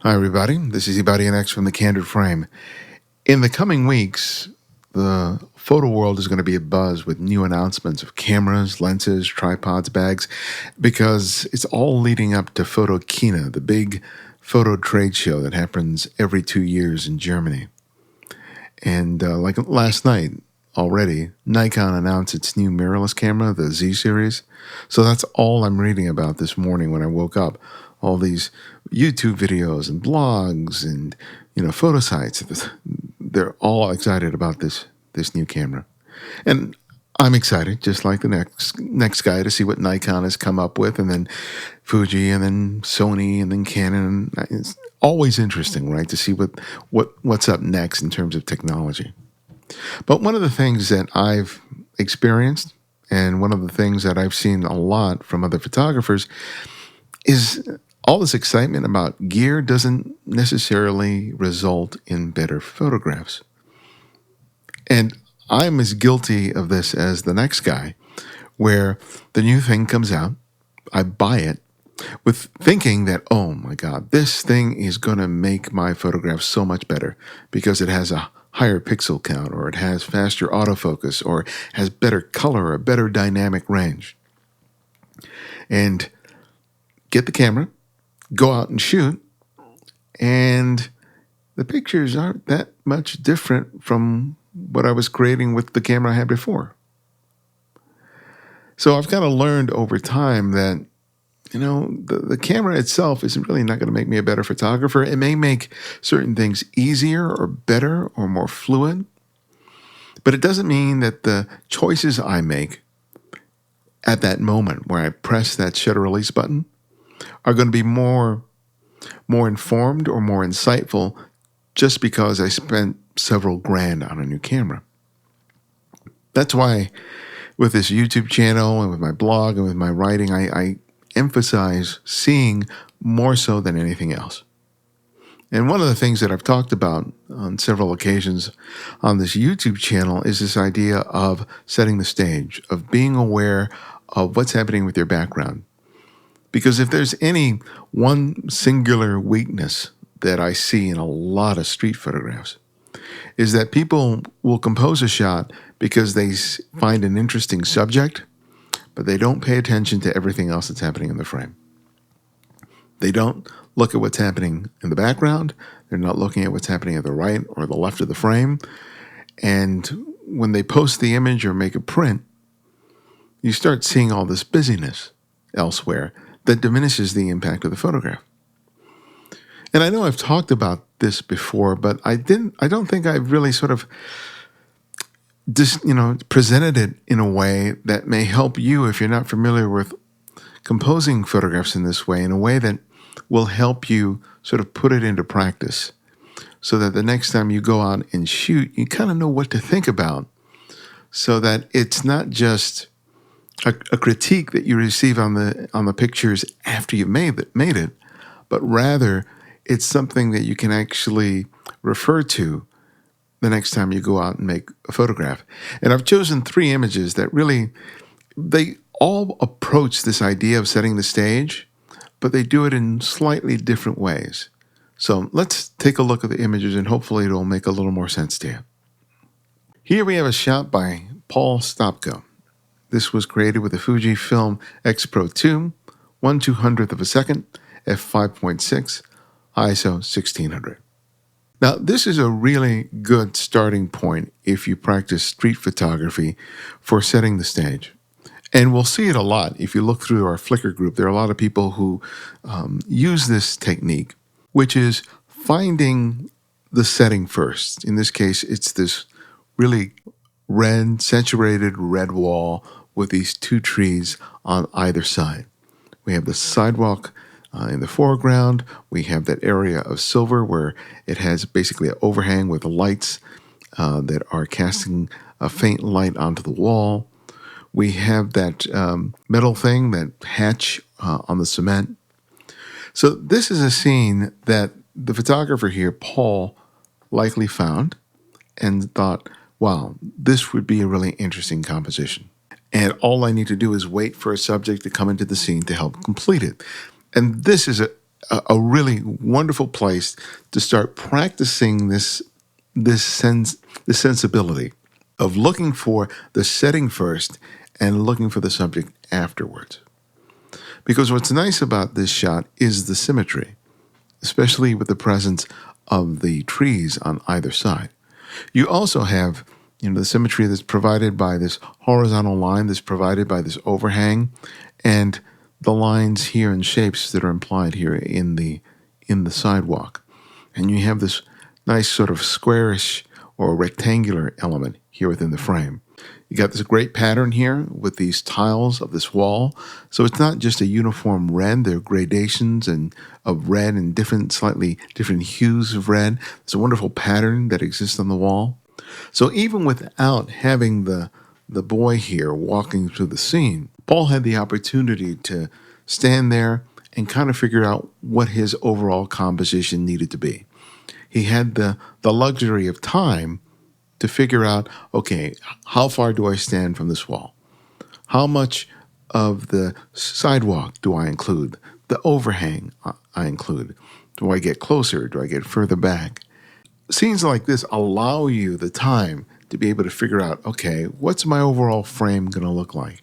Hi, everybody. This is Ibarionex from the Candid Frame. In the coming weeks, the photo world is going to be abuzz with new announcements of cameras, lenses, tripods, bags, because it's all leading up to Photokina, the big photo trade show that happens every 2 years in Germany. And like last night already, Nikon announced its new mirrorless camera, the Z series. So that's all I'm reading about this morning when I woke up. All these YouTube videos and blogs and photo sites. They're all excited about this new camera, and I'm excited, just like the next guy, to see what Nikon has come up with, and then Fuji, and then Sony, and then Canon. It's always interesting, right, to see what's up next in terms of technology. But one of the things that I've experienced, and one of the things that I've seen a lot from other photographers, is all this excitement about gear doesn't necessarily result in better photographs. And I'm as guilty of this as the next guy, where the new thing comes out, I buy it with thinking that, oh my God, this thing is going to make my photographs so much better because it has a higher pixel count, or it has faster autofocus, or has better color, or better dynamic range. And get the camera, go out and shoot, and the pictures aren't that much different from what I was creating with the camera I had before. So I've kind of learned over time that, the camera itself isn't really not going to make me a better photographer. It may make certain things easier or better or more fluid, but it doesn't mean that the choices I make at that moment where I press that shutter release button are going to be more informed or more insightful just because I spent several grand on a new camera. That's why with this YouTube channel and with my blog and with my writing, I emphasize seeing more so than anything else. And one of the things that I've talked about on several occasions on this YouTube channel is this idea of setting the stage, of being aware of what's happening with your background. Because if there's any one singular weakness that I see in a lot of street photographs, is that people will compose a shot because they find an interesting subject, but they don't pay attention to everything else that's happening in the frame. They don't look at what's happening in the background. They're not looking at what's happening at the right or the left of the frame. And when they post the image or make a print, you start seeing all this busyness elsewhere that diminishes the impact of the photograph. And I know I've talked about this before, but I don't think I've really sort of presented it in a way that may help you if you're not familiar with composing photographs in this way, in a way that will help you sort of put it into practice, so that the next time you go out and shoot, you kind of know what to think about, so that it's not just a critique that you receive on the pictures after you've made it, but rather it's something that you can actually refer to the next time you go out and make a photograph. And I've chosen 3 images that really, they all approach this idea of setting the stage, but they do it in slightly different ways. So let's take a look at the images, and hopefully it'll make a little more sense to you. Here we have a shot by Paul Stopko. This was created with the Fujifilm X Pro 2, 1/200th of a second, f5.6, ISO 1600. Now, this is a really good starting point if you practice street photography for setting the stage. And we'll see it a lot. If you look through our Flickr group, there are a lot of people who use this technique, which is finding the setting first. In this case, it's this really red, saturated red wall with these 2 trees on either side. We have the sidewalk in the foreground. We have that area of silver where it has basically an overhang with the lights that are casting a faint light onto the wall. We have that metal thing, that hatch on the cement. So this is a scene that the photographer here, Paul, likely found and thought, wow, this would be a really interesting composition. And all I need to do is wait for a subject to come into the scene to help complete it. And this is a really wonderful place to start practicing this sensibility of looking for the setting first and looking for the subject afterwards. Because what's nice about this shot is the symmetry, especially with the presence of the trees on either side. You also have, the symmetry that's provided by this horizontal line that's provided by this overhang, and the lines here and shapes that are implied here in the sidewalk. And you have this nice sort of squarish or rectangular element here within the frame. You got this great pattern here with these tiles of this wall. So it's not just a uniform red. There are gradations of red and slightly different hues of red. It's a wonderful pattern that exists on the wall. So even without having the boy here walking through the scene, Paul had the opportunity to stand there and kind of figure out what his overall composition needed to be. He had the luxury of time to figure out, okay, how far do I stand from this wall? How much of the sidewalk do I include? The overhang I include? Do I get closer? Do I get further back? Scenes like this allow you the time to be able to figure out, okay, what's my overall frame going to look like?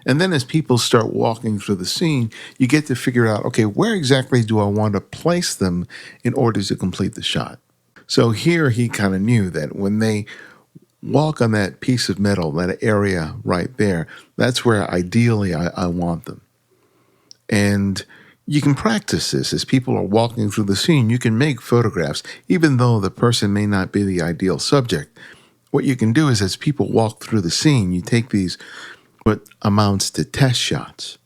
And then as people start walking through the scene, you get to figure out, okay, where exactly do I want to place them in order to complete the shot? So here he kind of knew that when they walk on that piece of metal, that area right there, that's where ideally I want them. And you can practice this as people are walking through the scene. You can make photographs, even though the person may not be the ideal subject. What you can do is as people walk through the scene, you take these what amounts to test shots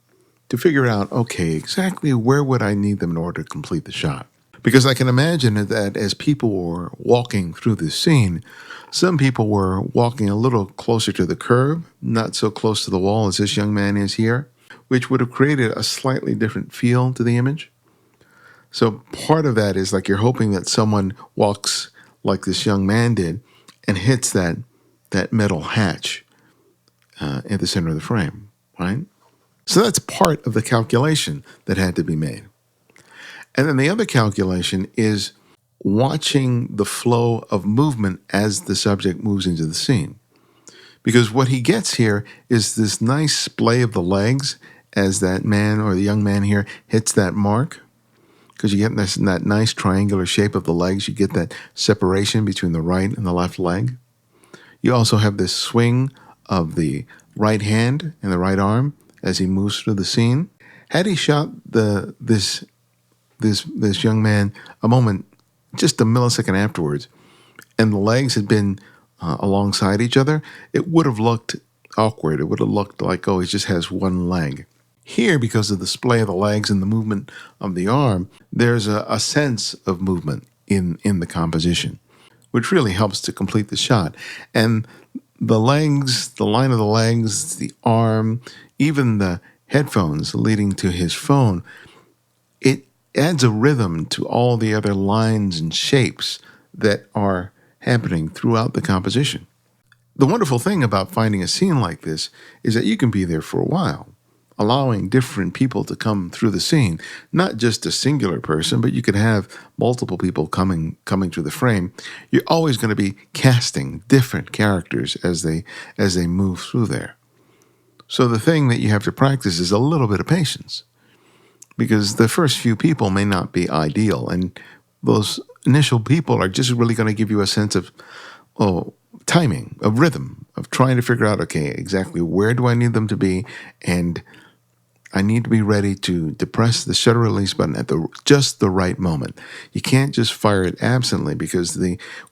to figure out, okay, exactly where would I need them in order to complete the shot? Because I can imagine that as people were walking through this scene, some people were walking a little closer to the curb, not so close to the wall as this young man is here, which would have created a slightly different feel to the image. So part of that is like you're hoping that someone walks like this young man did and hits that metal hatch at the center of the frame, right? So that's part of the calculation that had to be made. And then the other calculation is watching the flow of movement as the subject moves into the scene. Because what he gets here is this nice splay of the legs as that man or the young man here hits that mark. Because you get that nice triangular shape of the legs, you get that separation between the right and the left leg. You also have this swing of the right hand and the right arm as he moves through the scene. Had he shot this young man a moment, just a millisecond afterwards, and the legs had been alongside each other, it would have looked awkward. It would have looked like, oh, he just has one leg. Here, because of the splay of the legs and the movement of the arm, there's a sense of movement in the composition, which really helps to complete the shot. And the legs, the line of the legs, the arm, even the headphones leading to his phone, it adds a rhythm to all the other lines and shapes that are happening throughout the composition. The wonderful thing about finding a scene like this is that you can be there for a while, allowing different people to come through the scene, not just a singular person, but you could have multiple people coming through the frame. You're always going to be casting different characters as they move through there. So the thing that you have to practice is a little bit of patience, because the first few people may not be ideal, and those initial people are just really going to give you a sense of timing, of rhythm, of trying to figure out, okay, exactly where do I need them to be, and I need to be ready to depress the shutter release button at just the right moment. You can't just fire it absently, because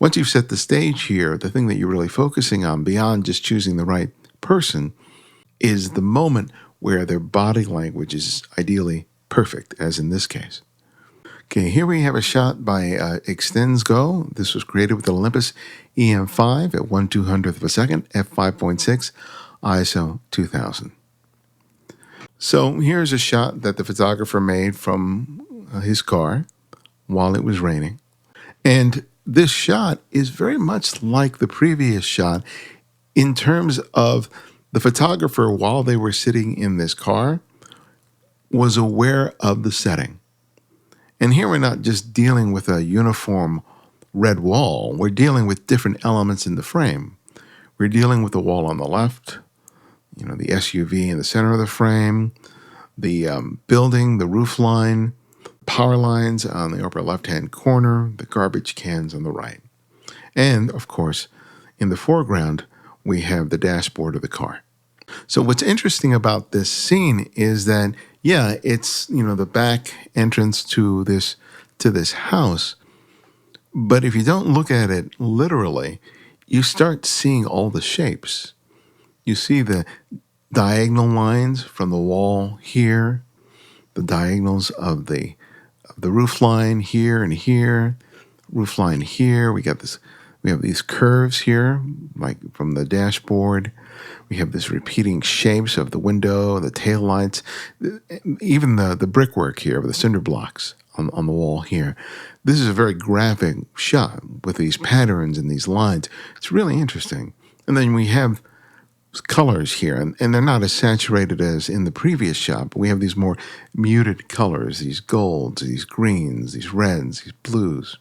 once you've set the stage here, the thing that you're really focusing on beyond just choosing the right person is the moment where their body language is ideally perfect, as in this case. Okay, here we have a shot by xtntsgo. This was created with Olympus EM5 at 1/200th of a second, f5.6, ISO 2000. So here's a shot that the photographer made from his car while it was raining. And this shot is very much like the previous shot in terms of the photographer, while they were sitting in this car, was aware of the setting. And here we're not just dealing with a uniform red wall. We're dealing with different elements in the frame. We're dealing with the wall on the left, the SUV in the center of the frame, the building, the roof line, power lines on the upper left-hand corner, the garbage cans on the right. And, of course, in the foreground, we have the dashboard of the car. So what's interesting about this scene is that, it's, the back entrance to this house. But if you don't look at it literally, you start seeing all the shapes. You see the diagonal lines from the wall here, the diagonals of the roof line here and here, roof line here. We have these curves here, like from the dashboard. We have this repeating shapes of the window, the tail lights, even the brickwork here, the cinder blocks on the wall here. This is a very graphic shot with these patterns and these lines. It's really interesting. And then we have colors here, and they're not as saturated as in the previous shot, but we have these more muted colors, these golds, these greens, these reds, these blues.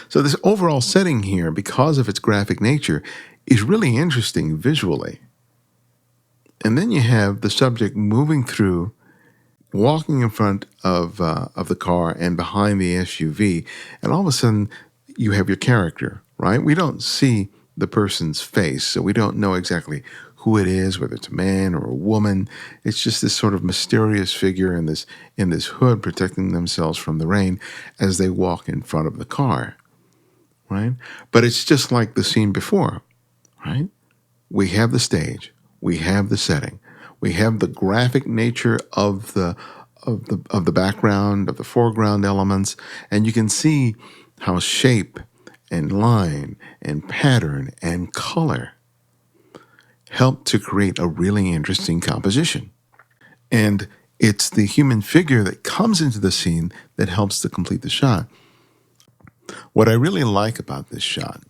So this overall setting here, because of its graphic nature, is really interesting visually. And then you have the subject moving through, walking in front of the car and behind the SUV, and all of a sudden you have your character, right? We don't see the person's face, so we don't know exactly who it is, whether it's a man or a woman. It's just this sort of mysterious figure in this hood protecting themselves from the rain as they walk in front of the car, right? But it's just like the scene before, right? We have the stage, we have the setting, we have the graphic nature of the background, of the foreground elements, and you can see how shape and line and pattern and color help to create a really interesting composition. And it's the human figure that comes into the scene that helps to complete the shot. What I really like about this shot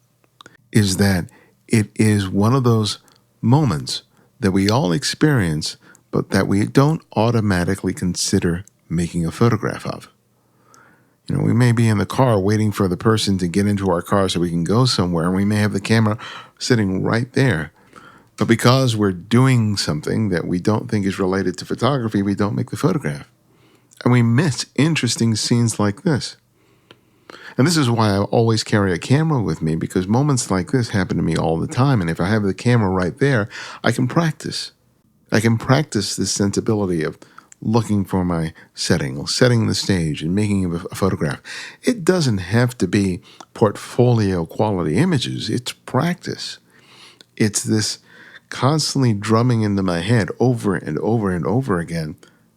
is that it is one of those moments that we all experience, but that we don't automatically consider making a photograph of. We may be in the car waiting for the person to get into our car so we can go somewhere, and we may have the camera sitting right there. But because we're doing something that we don't think is related to photography, we don't make the photograph. And we miss interesting scenes like this. And this is why I always carry a camera with me, because moments like this happen to me all the time. And if I have the camera right there, I can practice. I can practice this sensibility of looking for my setting the stage and making a photograph. It doesn't have to be portfolio quality images. It's practice. It's this constantly drumming into my head over and over and over again.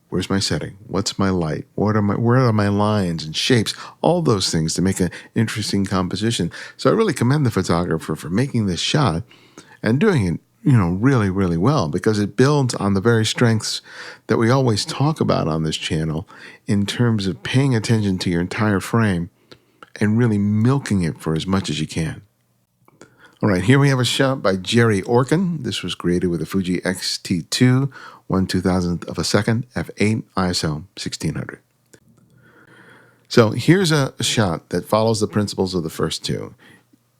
Where's my setting? What's my light? Where are my lines and shapes? All those things to make an interesting composition. So I really commend the photographer for making this shot and doing it really, really well, because it builds on the very strengths that we always talk about on this channel in terms of paying attention to your entire frame and really milking it for as much as you can. All right, here we have a shot by Gerry Orkin. This was created with a Fuji X-T2, 1/2000th of a second, f8, ISO 1600. So here's a shot that follows the principles of the first two.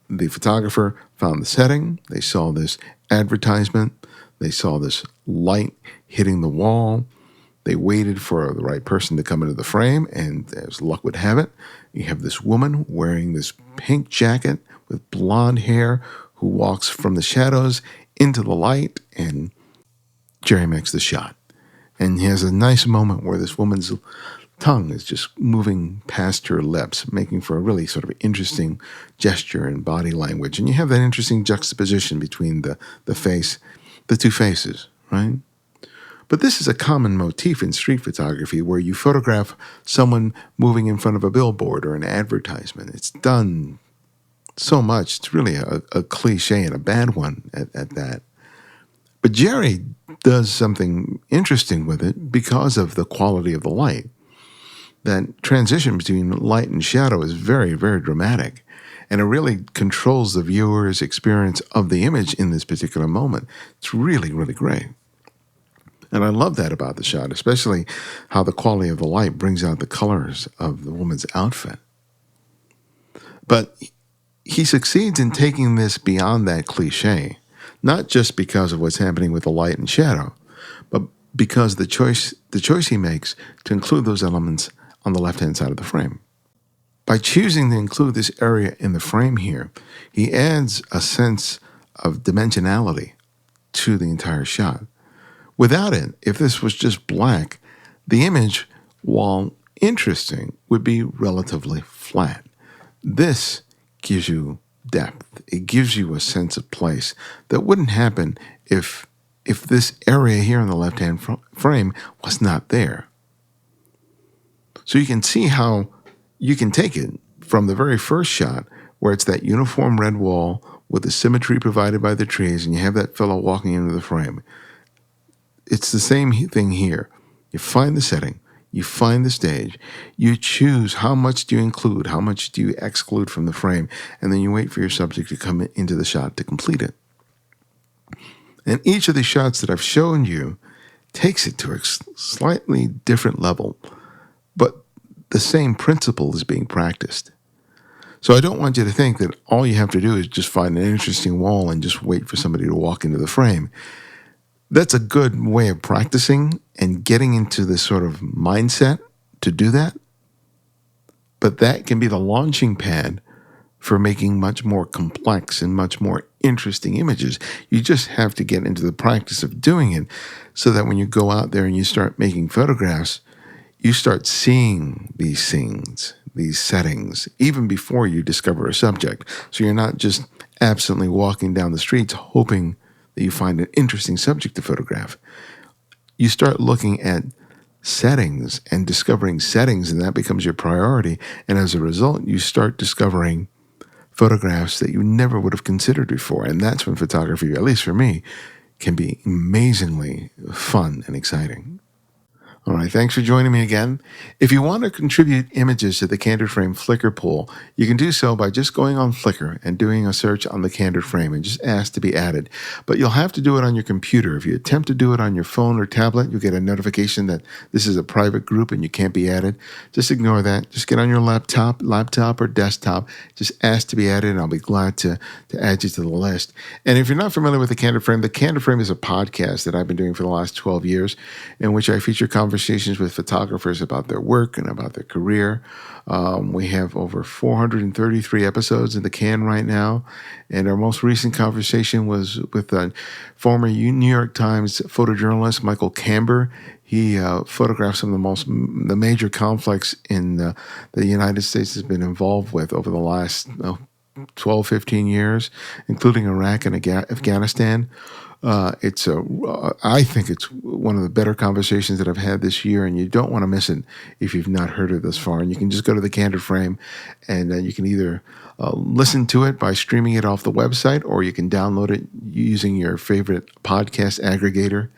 The photographer found the setting. They saw this advertisement. They saw this light hitting the wall. They waited for the right person to come into the frame, and as luck would have it, you have this woman wearing this pink jacket with blonde hair who walks from the shadows into the light, and Gerry makes the shot. And he has a nice moment where this woman's tongue is just moving past her lips, making for a really sort of interesting gesture and body language. And you have that interesting juxtaposition between the two faces, right? But this is a common motif in street photography, where you photograph someone moving in front of a billboard or an advertisement. It's done so much. It's really a cliche, and a bad one at that. But Gerry does something interesting with it because of the quality of the light. That transition between light and shadow is very, very dramatic, and it really controls the viewer's experience of the image in this particular moment. It's really, really great. And I love that about the shot, especially how the quality of the light brings out the colors of the woman's outfit. But he succeeds in taking this beyond that cliche, not just because of what's happening with the light and shadow, but because the choice he makes to include those elements on the left-hand side of the frame. By choosing to include this area in the frame here, he adds a sense of dimensionality to the entire shot. Without it, if this was just black, the image, while interesting, would be relatively flat. This gives you depth. It gives you a sense of place that wouldn't happen if this area here in the left-hand frame was not there. So you can see how you can take it from the very first shot where it's that uniform red wall with the symmetry provided by the trees and you have that fellow walking into the frame. It's the same thing here. You find the setting, you find the stage, you choose how much do you include, how much do you exclude from the frame, and then you wait for your subject to come into the shot to complete it. And each of the shots that I've shown you takes it to a slightly different level, but the same principle is being practiced. So I don't want you to think that all you have to do is just find an interesting wall and just wait for somebody to walk into the frame. That's a good way of practicing and getting into this sort of mindset to do that. But that can be the launching pad for making much more complex and much more interesting images. You just have to get into the practice of doing it so that when you go out there and you start making photographs, you start seeing these scenes, these settings, even before you discover a subject. So you're not just absently walking down the streets hoping that you find an interesting subject to photograph. You start looking at settings and discovering settings, and that becomes your priority. And as a result, you start discovering photographs that you never would have considered before. And that's when photography, at least for me, can be amazingly fun and exciting. All right, thanks for joining me again. If you want to contribute images to the Candid Frame Flickr pool, you can do so by just going on Flickr and doing a search on the Candid Frame and just ask to be added. But you'll have to do it on your computer. If you attempt to do it on your phone or tablet, you'll get a notification that this is a private group and you can't be added. Just ignore that. Just get on your laptop or desktop. Just ask to be added, and I'll be glad to add you to the list. And if you're not familiar with the Candid Frame is a podcast that I've been doing for the last 12 years in which I feature conversations with photographers about their work and about their career. We have over 433 episodes in the can right now, and our most recent conversation was with former New York Times photojournalist Michael Camber. He photographed some of the major conflicts in the United States has been involved with over the last 12, 15 years, including Iraq and Afghanistan. I think it's one of the better conversations that I've had this year, and you don't want to miss it if you've not heard it thus far. And you can just go to the Candid Frame, and you can either listen to it by streaming it off the website, or you can download it using your favorite podcast aggregator.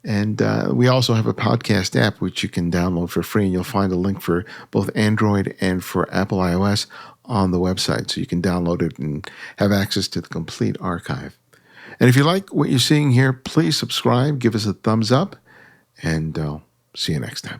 And we also have a podcast app which you can download for free, and you'll find a link for both Android and for Apple iOS on the website, so you can download it and have access to the complete archive. And if you like what you're seeing here, please subscribe, give us a thumbs up, and see you next time.